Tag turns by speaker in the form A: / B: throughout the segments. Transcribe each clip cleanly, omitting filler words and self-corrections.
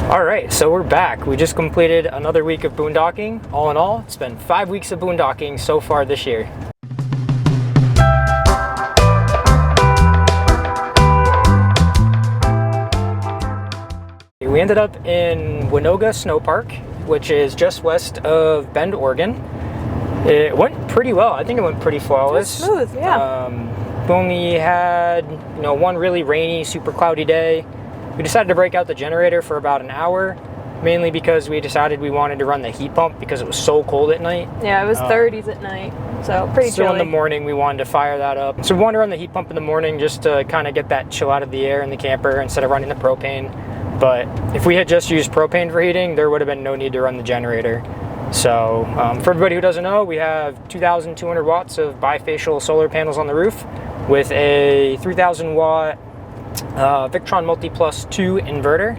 A: All right, so we're back. We just completed another week of boondocking. All in all, it's been 5 weeks of boondocking so far this year. We ended up in Winoga Sno-Park, which is just west of Bend, Oregon. It went pretty well. I think it went pretty flawless.
B: It was smooth, yeah.
A: We only had, one really rainy, super cloudy day. We decided to break out the generator for about an hour, mainly because we decided we wanted to run the heat pump because it was so cold at night.
B: Yeah, it was 30s at night, so pretty chilly.
A: So in the morning, we wanted to fire that up. So we wanted to run the heat pump in the morning just to kind of get that chill out of the air in the camper instead of running the propane. But if we had just used propane for heating, there would have been no need to run the generator. So for everybody who doesn't know, we have 2,200 watts of bifacial solar panels on the roof with a 3,000 watt Victron Multi Plus 2 inverter.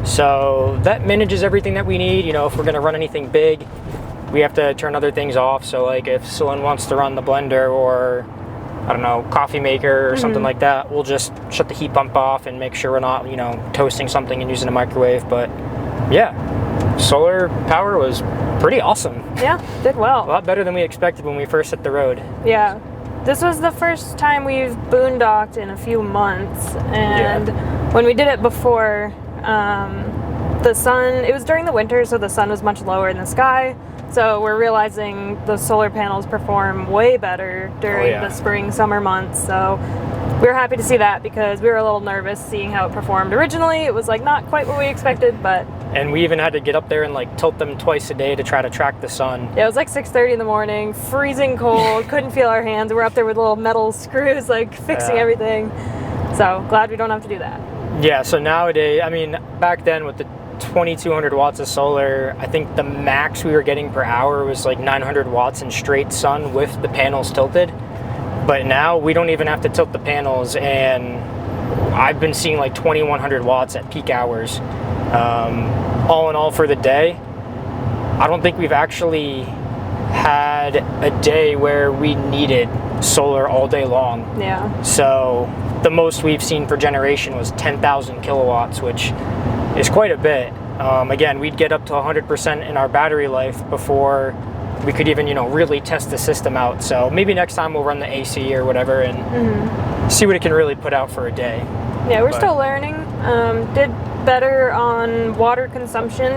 A: So that manages everything that we need. If we're going to run anything big, we have to turn other things off. So like if CeLynn wants to run the blender or I don't know, coffee maker or something like that, we'll just shut the heat pump off and make sure we're not, toasting something and using a microwave. But yeah, solar power was pretty awesome.
B: Yeah, did well.
A: A lot better than we expected when we first hit the road.
B: Yeah. This was the first time we've boondocked in a few months, and when we did it before, the sun, it was during the winter, so the sun was much lower in the sky, so we're realizing the solar panels perform way better during the spring, summer months, so we were happy to see that because we were a little nervous seeing how it performed originally. It was like not quite what we expected, but...
A: And we even had to get up there and like tilt them twice a day to try to track the sun.
B: Yeah, it was like 6:30 in the morning, freezing cold, couldn't feel our hands. We're up there with little metal screws, like fixing everything. So glad we don't have to do that.
A: Yeah, so nowadays, back then with the 2,200 watts of solar, I think the max we were getting per hour was like 900 watts in straight sun with the panels tilted. But now we don't even have to tilt the panels, and I've been seeing like 2,100 watts at peak hours. All in all for the day, I don't think we've actually had a day where we needed solar all day long.
B: Yeah.
A: So the most we've seen for generation was 10,000 kilowatts, which is quite a bit. Again, we'd get up to 100% in our battery life before we could even, really test the system out. So maybe next time we'll run the AC or whatever and see what it can really put out for a day.
B: Yeah, we're still learning. Did better on water consumption.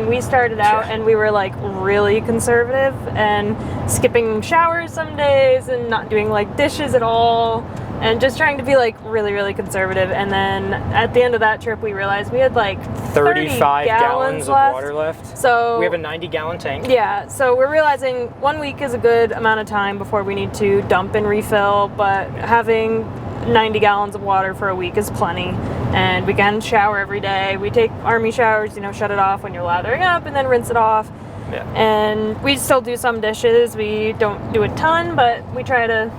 B: We started out and we were like really conservative and skipping showers some days and not doing like dishes at all and just trying to be like really, really conservative. And then at the end of that trip, we realized we had like
A: 35 gallons of water left.
B: So
A: we have a 90-gallon tank.
B: Yeah, so we're realizing 1 week is a good amount of time before we need to dump and refill, but having 90 gallons of water for a week is plenty, and we can shower every day. We take army showers, shut it off when you're lathering up and then rinse it off.
A: Yeah.
B: And we still do some dishes. We don't do a ton, but we try to,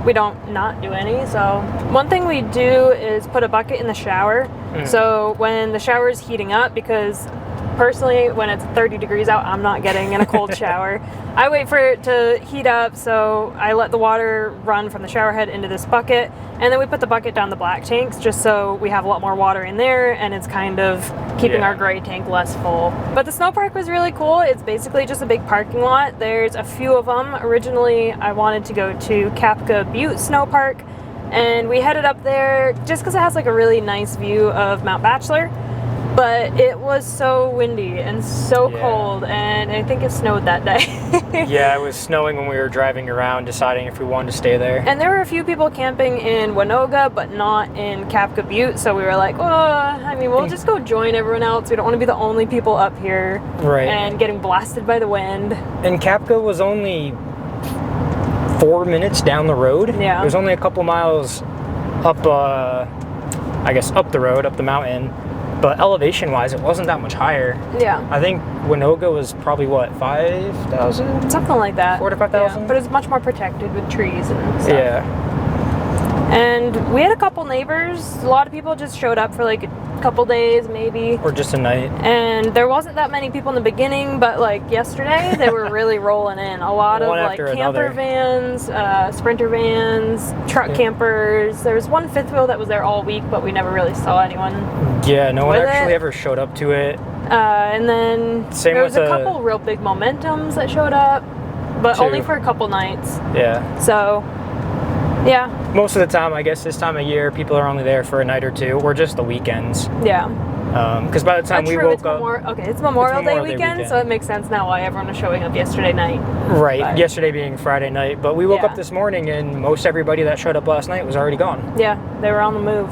B: we don't not do any. So one thing we do is put a bucket in the shower. So when the shower is heating up, because personally, when it's 30 degrees out, I'm not getting in a cold shower. I wait for it to heat up, so I let the water run from the shower head into this bucket, and then we put the bucket down the black tanks just so we have a lot more water in there, and it's kind of keeping our gray tank less full. But the Sno-Park was really cool. It's basically just a big parking lot. There's a few of them. Originally, I wanted to go to Kapka Butte Sno-Park, and we headed up there just because it has like a really nice view of Mount Bachelor. But it was so windy and so cold, and I think it snowed that day.
A: Yeah, it was snowing when we were driving around deciding if we wanted to stay there.
B: And there were a few people camping in Winoga, but not in Kapka Butte, so we were like, we'll just go join everyone else. We don't want to be the only people up here and getting blasted by the wind.
A: And Kapka was only 4 minutes down the road.
B: Yeah.
A: It was only a couple miles up, up the road, up the mountain. But elevation-wise, it wasn't that much higher.
B: Yeah.
A: I think Winoga was probably, 5,000?
B: Something like that.
A: 4,000 to 5,000?
B: Yeah, but it's much more protected with trees and stuff.
A: Yeah.
B: And we had a couple neighbors. A lot of people just showed up for like a couple days, maybe.
A: Or just a night.
B: And there wasn't that many people in the beginning, but like yesterday, they were really rolling in. A lot of like camper vans, sprinter vans, truck campers. There was one fifth wheel that was there all week, but we never really saw anyone.
A: Yeah, no one actually ever showed up to it.
B: And then there was a couple real big Momentums that showed up, but only for a couple nights.
A: Yeah.
B: So, yeah.
A: Most of the time, I guess this time of year, people are only there for a night or two, or just the weekends.
B: Yeah.
A: Because by the time we woke up...
B: it's Memorial Day weekend, so it makes sense now why everyone was showing up yesterday night. Right,
A: but yesterday being Friday night. But we woke up this morning, and most everybody that showed up last night was already gone.
B: Yeah, they were on the move.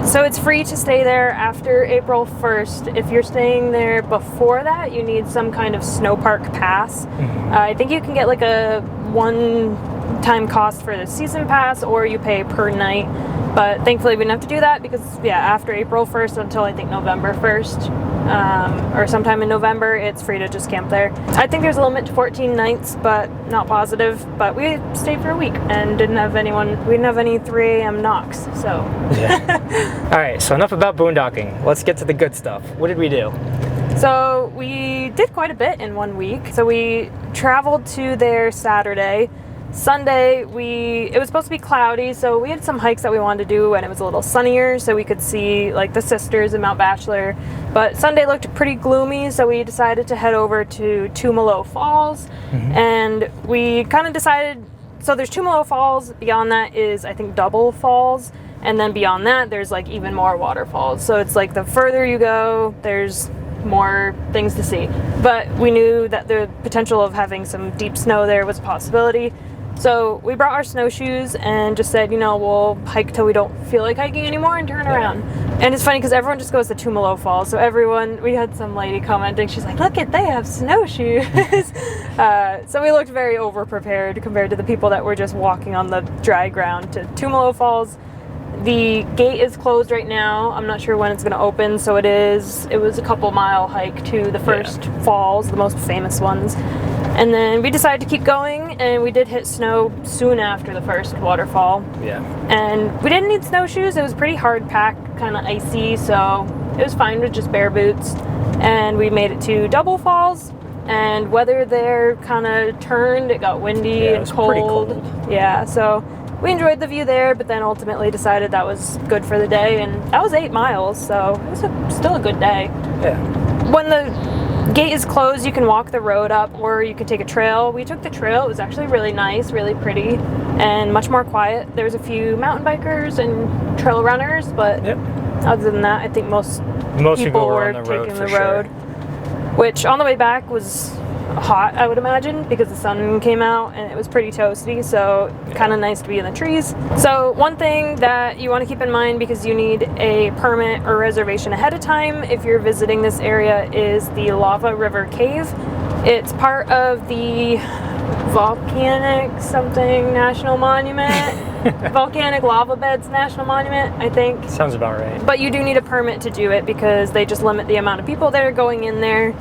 B: So it's free to stay there after April 1st. If you're staying there before that, you need some kind of Sno-Park pass. Mm-hmm. I think you can get like a one-time cost for the season pass, or you pay per night. But thankfully we didn't have to do that because, after April 1st until I think November 1st, or sometime in November, it's free to just camp there. I think there's a limit to 14 nights, but not positive. But we stayed for a week and we didn't have any 3 a.m. knocks, so.
A: Yeah. All right, so enough about boondocking. Let's get to the good stuff. What did we do?
B: So we did quite a bit in 1 week. So we traveled to there Saturday. Sunday, it was supposed to be cloudy, so we had some hikes that we wanted to do, and it was a little sunnier, so we could see like the Sisters and Mount Bachelor. But Sunday looked pretty gloomy, so we decided to head over to Tumalo Falls. Mm-hmm. And we kind of decided, so there's Tumalo Falls, beyond that is I think Double Falls, and then beyond that there's like even more waterfalls. So it's like the further you go, there's more things to see. But we knew that the potential of having some deep snow there was a possibility. So we brought our snowshoes and just said, we'll hike till we don't feel like hiking anymore and turn around. And it's funny because everyone just goes to Tumalo Falls. So we had some lady commenting, she's like, look they have snowshoes. So we looked very over-prepared compared to the people that were just walking on the dry ground to Tumalo Falls. The gate is closed right now. I'm not sure when it's going to open, so it was a couple mile hike to the first falls, the most famous ones. And then we decided to keep going, and we did hit snow soon after the first waterfall. Yeah. And we didn't need snowshoes. It was pretty hard packed, kind of icy, so it was fine with just bare boots. And we made it to Double Falls, and weather there kind of turned. It got windy and cold.
A: Pretty cold.
B: Yeah, so we enjoyed the view there, but then ultimately decided that was good for the day, and that was 8 miles, so it was still a good day. Yeah. When the gate is closed, you can walk the road up, or you can take a trail. We took the trail. It was actually really nice, really pretty, and much more quiet. There was a few mountain bikers and trail runners, but other than that, I think most people were taking the road. Which on the way back was hot, I would imagine, because the sun came out and it was pretty toasty, so kind of nice to be in the trees. So one thing that you want to keep in mind, because you need a permit or reservation ahead of time if you're visiting this area, is the Lava River Cave. It's part of the Volcanic something National Monument. Volcanic Lava Beds National Monument, I think.
A: Sounds about right.
B: But you do need a permit to do it because they just limit the amount of people that are going in there.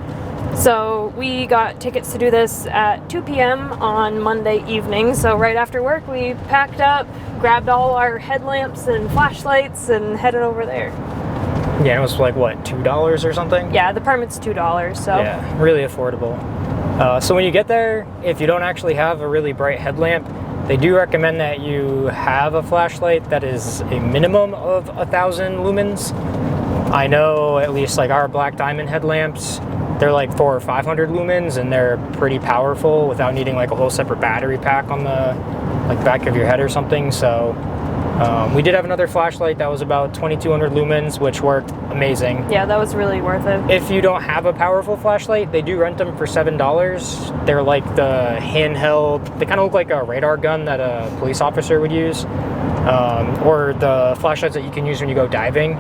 B: So we got tickets to do this at 2 p.m. on Monday evening. So right after work, we packed up, grabbed all our headlamps and flashlights, and headed over there.
A: Yeah, it was like, what, $2 or something?
B: Yeah, the permit's $2, so.
A: Yeah, really affordable. So when you get there, if you don't actually have a really bright headlamp, they do recommend that you have a flashlight that is a minimum of 1,000 lumens. I know at least like our Black Diamond headlamps, they're like 400 or 500 lumens, and they're pretty powerful without needing like a whole separate battery pack on the back of your head or something. So we did have another flashlight that was about 2,200 lumens, which worked amazing. Yeah, that was really worth it. If you don't have a powerful flashlight, they do rent them for $7. They're like the handheld, they kind of look like a radar gun that a police officer would use, or the flashlights that you can use when you go diving.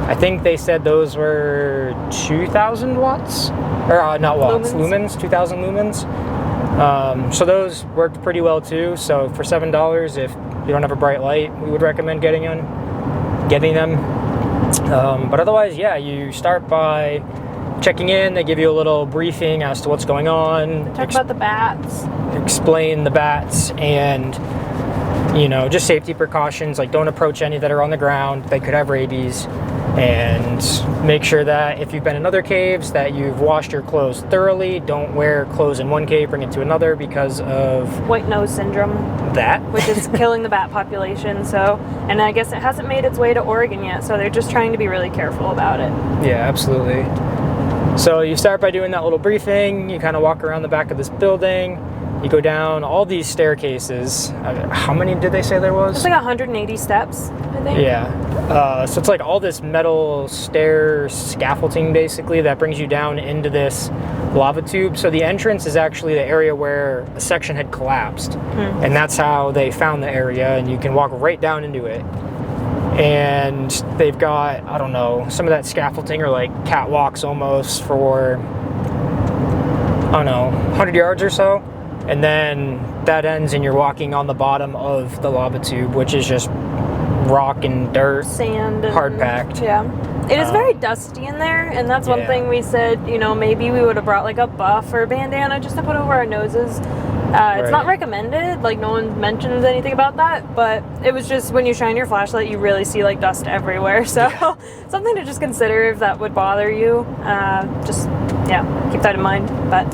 A: I think they said those were 2,000 watts, or not watts, lumens, 2,000 lumens. So those worked pretty well too. So for $7, if you don't have a bright light, we would recommend getting them. But otherwise, yeah, you start by checking in. They give you a little briefing as to what's going on.
B: Talk about the bats.
A: Explain the bats, and you know, just safety precautions, like don't approach any that are on the ground. They could have rabies. And make sure that if you've been in other caves that you've washed your clothes thoroughly. Don't wear clothes in one cave, bring it to another because of
B: white nose syndrome.
A: That.
B: Which is killing the bat population. So, and I guess it hasn't made its way to Oregon yet, so they're just trying to be really careful about it.
A: Yeah, absolutely. So you start by doing that little briefing. You kind of walk around the back of this building. You go down all these staircases. How many did they say there was?
B: It's like 180 steps, I think.
A: Yeah. So it's like all this metal stair scaffolding, basically, that brings you down into this lava tube. So the entrance is actually the area where a section had collapsed. And that's how they found the area, and you can walk right down into it. And they've got, I don't know, some of that scaffolding are like catwalks almost for, I don't know, 100 yards or so. And then that ends and you're walking on the bottom of the lava tube, which is just rock and dirt.
B: Sand. And,
A: hard packed.
B: Yeah. It is very dusty in there, and that's one thing we said, you know, maybe we would have brought like a buff or a bandana just to put over our noses. It's not recommended, like no one mentions anything about that, but it was just when you shine your flashlight, you really see like dust everywhere. So something to just consider if that would bother you. Just, keep that in mind. But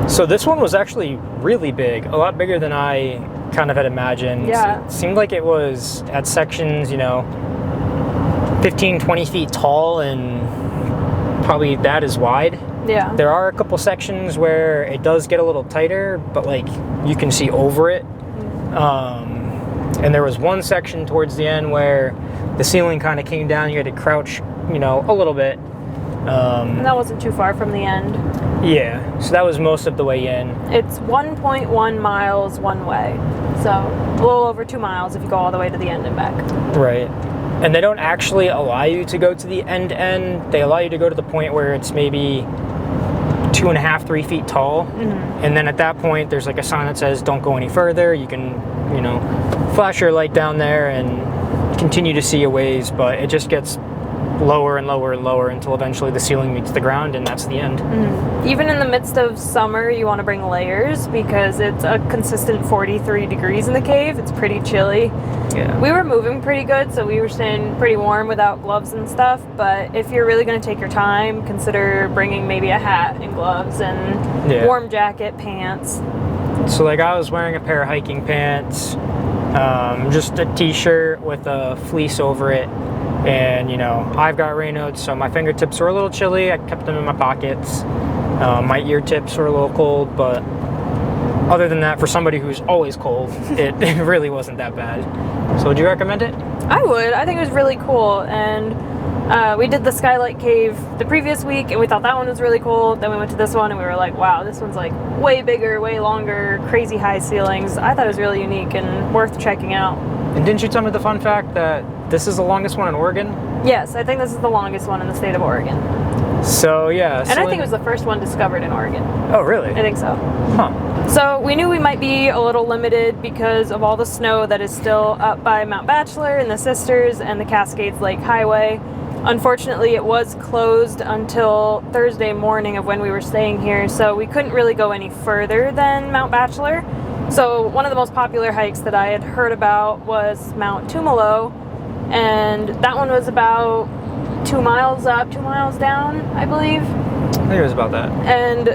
A: so this one was actually really big, a lot bigger than I kind of had imagined.
B: Yeah.
A: It seemed like it was at sections, you know, 15, 20 feet tall and probably that is wide.
B: Yeah.
A: There are a couple sections where it does get a little tighter, but like you can see over it. And there was one section towards the end where the ceiling kind of came down. You had to crouch, you know, a little bit.
B: And that wasn't too far from the end.
A: Yeah, so that was most of the way in.
B: It's 1.1 miles one way. So a little over 2 miles if you go all the way to the end and back.
A: Right. And they don't actually allow you to go to the end. They allow you to go to the point where it's maybe 2.5, 3 feet tall. And then at that point, there's like a sign that says, don't go any further. You can, you know, flash your light down there and continue to see a ways, but it just gets lower and lower and lower until eventually the ceiling meets the ground, and that's the end.
B: Even in the midst of summer, you want to bring layers because it's a consistent 43 degrees in the cave. It's pretty chilly.
A: Yeah.
B: We were moving pretty good, so we were staying pretty warm without gloves and stuff, but if you're really going to take your time, consider bringing maybe a hat and gloves and warm jacket, pants.
A: So like I was wearing a pair of hiking pants, just a t-shirt with a fleece over it. And, you know, I've got Raynaud's, so my fingertips were a little chilly. I kept them in my pockets. My ear tips were a little cold, but other than that, for somebody who's always cold, it really wasn't that bad. So would you recommend it?
B: I would. I think it was really cool. And we did the Skylight Cave the previous week, and we thought that one was really cool. Then we went to this one, and we were like, wow, this one's like way bigger, way longer, crazy high ceilings. I thought it was really unique and worth checking out.
A: And didn't you tell me the fun fact that this is the longest one in Oregon?
B: Yes, I think this is the longest one in the state of Oregon.
A: So, yeah.
B: And I think it was the first one discovered in Oregon.
A: Oh, really?
B: I think so.
A: Huh.
B: So we knew we might be a little limited because of all the snow that is still up by Mount Bachelor and the Sisters and the Cascades Lake Highway. Unfortunately, it was closed until Thursday morning of when we were staying here, so we couldn't really go any further than Mount Bachelor. So one of the most popular hikes that I had heard about was Mount Tumalo, and that one was about 2 miles up, 2 miles down, I believe.
A: I think it was about that.
B: And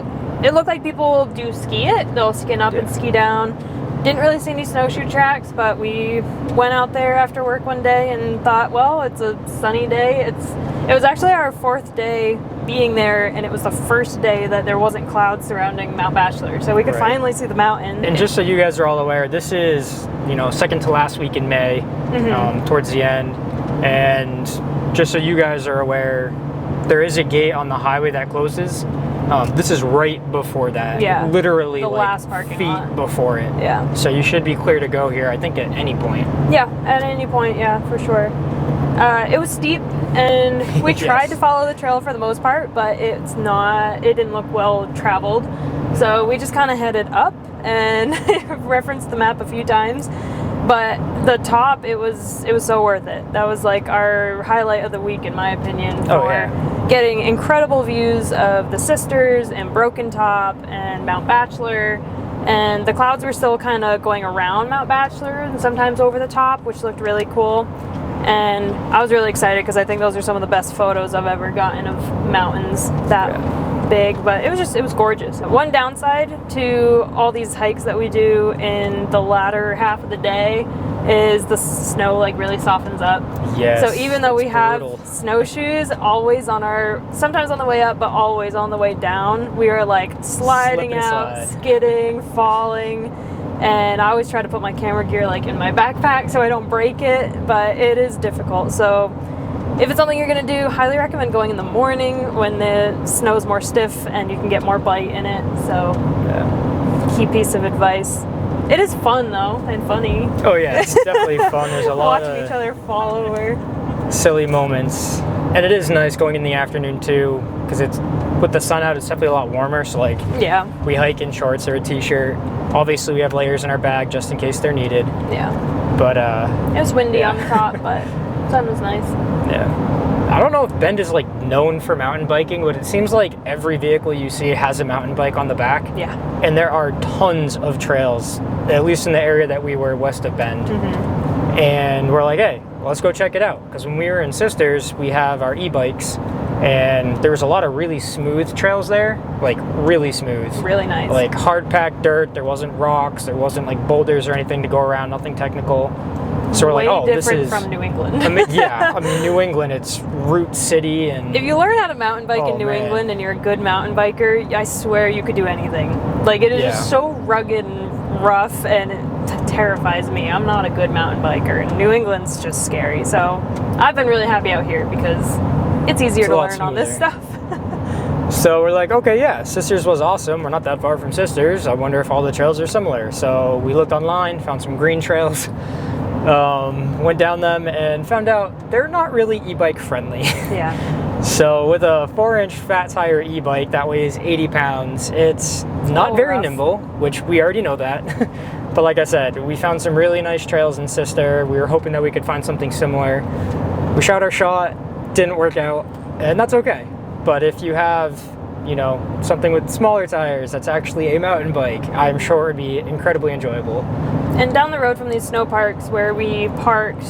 B: it looked like people do ski it. They'll skin up and ski down. Didn't really see any snowshoe tracks, but we went out there after work one day and thought, well, it's a sunny day. It was actually our 4th day being there, and it was the first day that there wasn't clouds surrounding Mount Bachelor, so we could finally see the mountain.
A: And just so you guys are all aware, this is, you know, second to last week in May, towards the end. And just so you guys are aware, there is a gate on the highway that closes. This is right before that.
B: Yeah.
A: Literally
B: the
A: like
B: last parking
A: feet
B: lot.
A: Before it.
B: Yeah.
A: So you should be clear to go here, I think, at any point.
B: Yeah, at any point, yeah, for sure. It was steep, and we tried to follow the trail for the most part, but it didn't look well traveled. So we just kind of headed up and referenced the map a few times. But the top, it was so worth it. That was like our highlight of the week, in my opinion, for getting incredible views of the Sisters and Broken Top and Mount Bachelor. and the clouds were still kind of going around Mount Bachelor and sometimes over the top, which looked really cool. And I was really excited because I think those are some of the best photos I've ever gotten of mountains that big, but it was gorgeous. One downside to all these hikes that we do in the latter half of the day is the snow like really softens up.
A: Yes.
B: So even though we have
A: brutal.
B: snowshoes always on sometimes on the way up, but always on the way down, we are like sliding out, skidding, falling. And I always try to put my camera gear like in my backpack so I don't break it, but it is difficult. So if it's something you're gonna do, highly recommend going in the morning when the snow is more stiff and you can get more bite in it. So key piece of advice. It is fun though, and funny.
A: Oh yeah, it's definitely fun. There's a lot
B: watching
A: of
B: each other fall over.
A: Silly moments. And it is nice going in the afternoon too, because it's with the sun out, it's definitely a lot warmer. So like, we hike in shorts or a t-shirt. Obviously, we have layers in our bag just in case they're needed.
B: Yeah.
A: But
B: it was windy on the top, but sun was nice.
A: Yeah. I don't know if Bend is like known for mountain biking, but it seems like every vehicle you see has a mountain bike on the back.
B: Yeah.
A: And there are tons of trails, at least in the area that we were west of Bend.
B: Mm-hmm.
A: And we're like, hey, let's go check it out. Because when we were in Sisters, we have our e-bikes, and there was a lot of really smooth trails there, like really smooth.
B: Really nice.
A: Like hard packed dirt, there wasn't rocks, there wasn't like boulders or anything to go around, nothing technical. So we're like, oh, this is
B: from New England.
A: I mean, New England, it's root city, and
B: if you learn how to mountain bike in New England and you're a good mountain biker, I swear you could do anything. Like it is just so rugged and rough, and it terrifies me. I'm not a good mountain biker, and New England's just scary. So I've been really happy out here because it's easier to learn all this stuff.
A: So we're like, okay, yeah, Sisters was awesome. We're not that far from Sisters. I wonder if all the trails are similar. So we looked online, found some green trails. Went down them and found out they're not really e-bike friendly.
B: Yeah.
A: So with a 4-inch fat tire e-bike that weighs 80 pounds, it's not very nimble, which we already know that. But like I said, we found some really nice trails in Sister. We were hoping that we could find something similar. We shot our shot, didn't work out, and that's okay. But if you have, you know, something with smaller tires that's actually a mountain bike, I'm sure it would be incredibly enjoyable.
B: And down the road from these snow parks where we parked,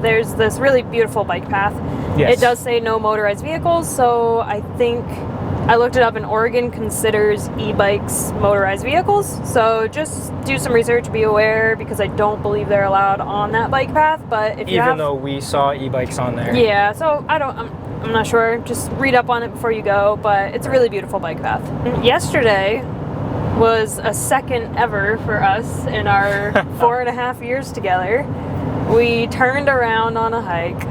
B: there's this really beautiful bike path.
A: Yes.
B: It does say no motorized vehicles, so I think I looked it up, and Oregon considers e-bikes motorized vehicles. So just do some research, be aware, because I don't believe they're allowed on that bike path. But if you
A: even though we saw e-bikes on there.
B: Yeah, so I'm not sure. Just read up on it before you go, but it's a really beautiful bike path. Yesterday was a second ever for us in our 4.5 years together. We turned around on a hike.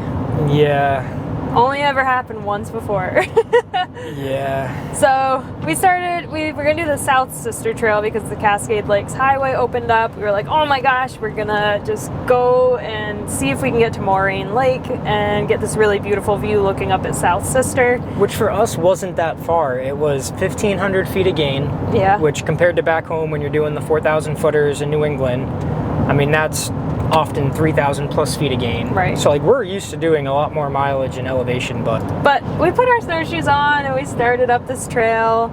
A: Yeah.
B: Only ever happened once before.
A: Yeah.
B: So we were gonna do the South Sister Trail because the Cascade Lakes Highway opened up. We were like, oh my gosh, we're gonna just go and see if we can get to Moraine Lake and get this really beautiful view looking up at South Sister.
A: Which for us wasn't that far. It was 1,500 feet a gain.
B: Yeah.
A: Which compared to back home when you're doing the 4,000 footers in New England, I mean, that's often 3,000 plus feet a gain.
B: Right.
A: So like we're used to doing a lot more mileage and elevation, but
B: we put our snowshoes on and we started up this trail,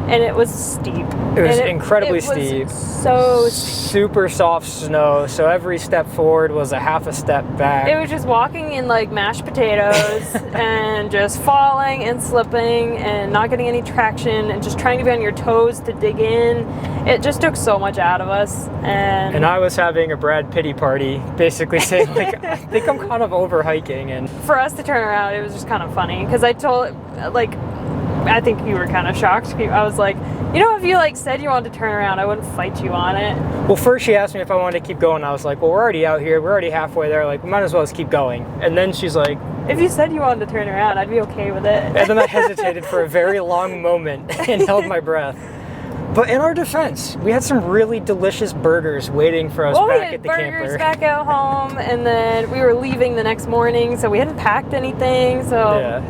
B: and it was steep.
A: It was incredibly steep.
B: So
A: super soft snow, so every step forward was a half a step back.
B: It was just walking in like mashed potatoes and just falling and slipping and not getting any traction and just trying to be on your toes to dig in. It just took so much out of us. And
A: I was having a Brad pity party, basically saying like, I think I'm kind of over hiking. And
B: for us to turn around, it was just kind of funny because I think you were kind of shocked. I was like, you know, if you like said you wanted to turn around, I wouldn't fight you on it.
A: Well, first she asked me if I wanted to keep going. I was like, well, we're already out here. We're already halfway there. Like, we might as well just keep going. And then she's like,
B: if you said you wanted to turn around, I'd be okay with it.
A: And then I hesitated for a very long moment and held my breath. But in our defense, we had some really delicious burgers waiting for us back at the camper.
B: We had burgers back at home, and then we were leaving the next morning, so we hadn't packed anything. So
A: yeah.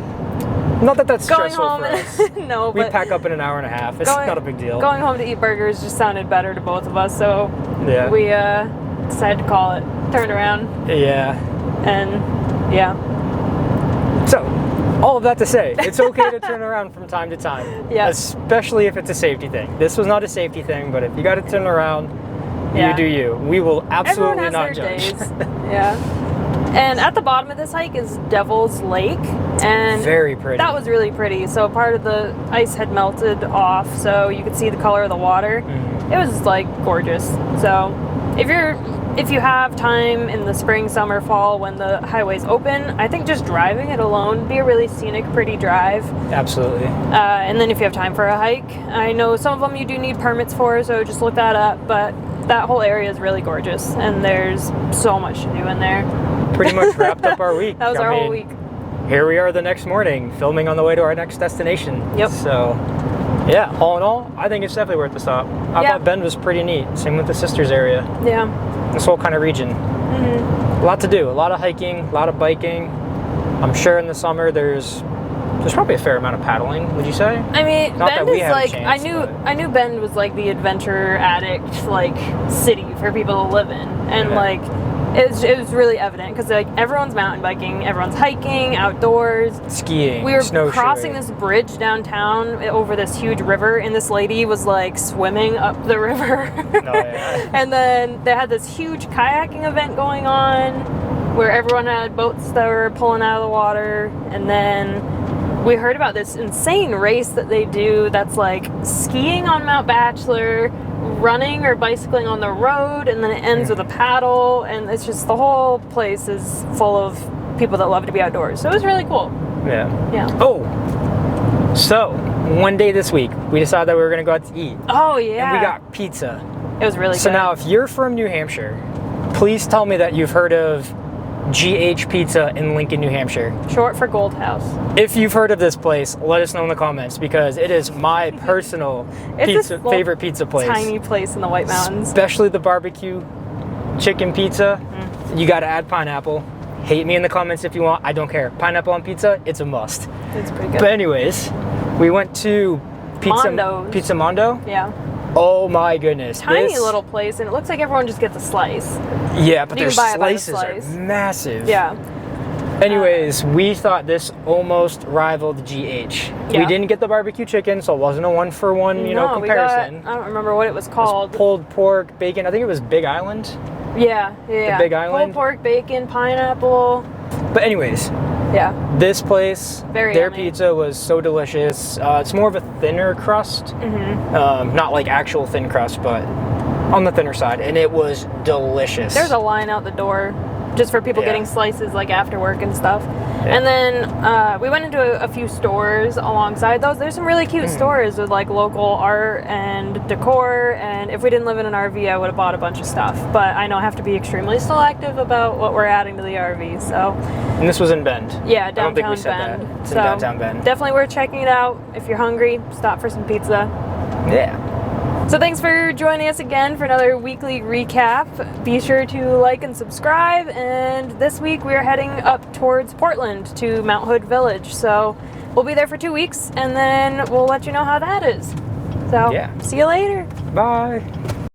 A: Not that that's
B: going
A: stressful
B: home
A: for us.
B: No,
A: we pack up in an hour and a half. It's not a big deal.
B: Going home to eat burgers just sounded better to both of us, so
A: yeah.
B: We decided to call it. Turned around.
A: Yeah.
B: And yeah.
A: So, All of that to say, it's okay to turn around from time to time.
B: Yeah.
A: Especially if it's a safety thing. This was not a safety thing, but if you got to turn around, you do you. We will absolutely not judge.
B: Yeah. And at the bottom of this hike is Devil's Lake, and
A: very pretty.
B: That was really pretty. So part of the ice had melted off, so you could see the color of the water. It was like gorgeous. So if you have time in the spring, summer, fall when the highway's open, I think just driving it alone would be a really scenic, pretty drive.
A: Absolutely.
B: And then if you have time for a hike, I know some of them you do need permits for, so just look that up. But that whole area is really gorgeous, and there's so much to do in there.
A: Pretty much wrapped up our week.
B: That was our whole week.
A: Here we are the next morning, filming on the way to our next destination.
B: Yep.
A: So, yeah, all in all, I think it's definitely worth the stop. I thought Bend was pretty neat. Same with the Sisters area.
B: Yeah.
A: This whole kind of region. A lot to do. A lot of hiking, a lot of biking. I'm sure in the summer there's probably a fair amount of paddling, would you say?
B: I mean,
A: Not
B: Bend
A: that we
B: is
A: have a
B: like,
A: chance,
B: I knew Bend was like the adventure addict, like, city for people to live in. And like, it was really evident because like everyone's mountain biking, everyone's hiking, outdoors,
A: skiing,
B: we were
A: snowshoeing.
B: Crossing this bridge downtown over this huge river, and this lady was like swimming up the river. And then they had this huge kayaking event going on where everyone had boats that were pulling out of the water. And then we heard about this insane race that they do that's like skiing on Mount Bachelor, running or bicycling on the road, and then it ends with a paddle, and it's just the whole place is full of people that love to be outdoors. So it was really cool.
A: Yeah. Oh, so one day this week we decided that we were going to go out to eat.
B: Oh yeah.
A: And we got pizza.
B: It was really good.
A: So now if you're from New Hampshire, please tell me that you've heard of GH Pizza in Lincoln, New Hampshire.
B: Short for Gold House.
A: If you've heard of this place, let us know in the comments, because it is my personal favorite pizza place.
B: Tiny place in the White Mountains.
A: Especially the barbecue chicken pizza. You got to add pineapple. Hate me in the comments if you want. I don't care. Pineapple on pizza, it's a must.
B: It's pretty good.
A: But anyways, we went to Pizza Mondo.
B: Yeah.
A: Oh my goodness.
B: Tiny little place, and it looks like everyone just gets a slice.
A: Yeah, but
B: You
A: their
B: can buy it by the
A: slices are
B: slice.
A: massive.
B: Yeah.
A: Anyways, we thought this almost rivaled GH.
B: Yeah.
A: We didn't get the barbecue chicken, so it wasn't a one-for-one, comparison.
B: I don't remember what it was called.
A: It was pulled pork, bacon. I think it was Big Island.
B: Yeah.
A: The Big Island.
B: Pulled pork, bacon, pineapple.
A: But anyways,
B: yeah.
A: This place,
B: Very
A: their
B: yummy.
A: pizza was so delicious. It's more of a thinner crust. Not like actual thin crust, but on the thinner side. And it was delicious.
B: There's a line out the door just for people getting slices like after work and stuff.
A: Yeah.
B: And then we went into a few stores alongside those. There's some really cute stores with like local art and decor, and if we didn't live in an RV, I would have bought a bunch of stuff. But I know I have to be extremely selective about what we're adding to the RV. So.
A: And this was in Bend.
B: Yeah, downtown
A: I don't think we said
B: Bend.
A: that. It's in downtown Bend.
B: Definitely worth checking it out. If you're hungry, stop for some pizza.
A: Yeah.
B: So thanks for joining us again for another weekly recap. Be sure to like and subscribe. And this week we are heading up towards Portland to Mount Hood Village. So we'll be there for 2 weeks, and then we'll let you know how that is. So see you later.
A: Bye.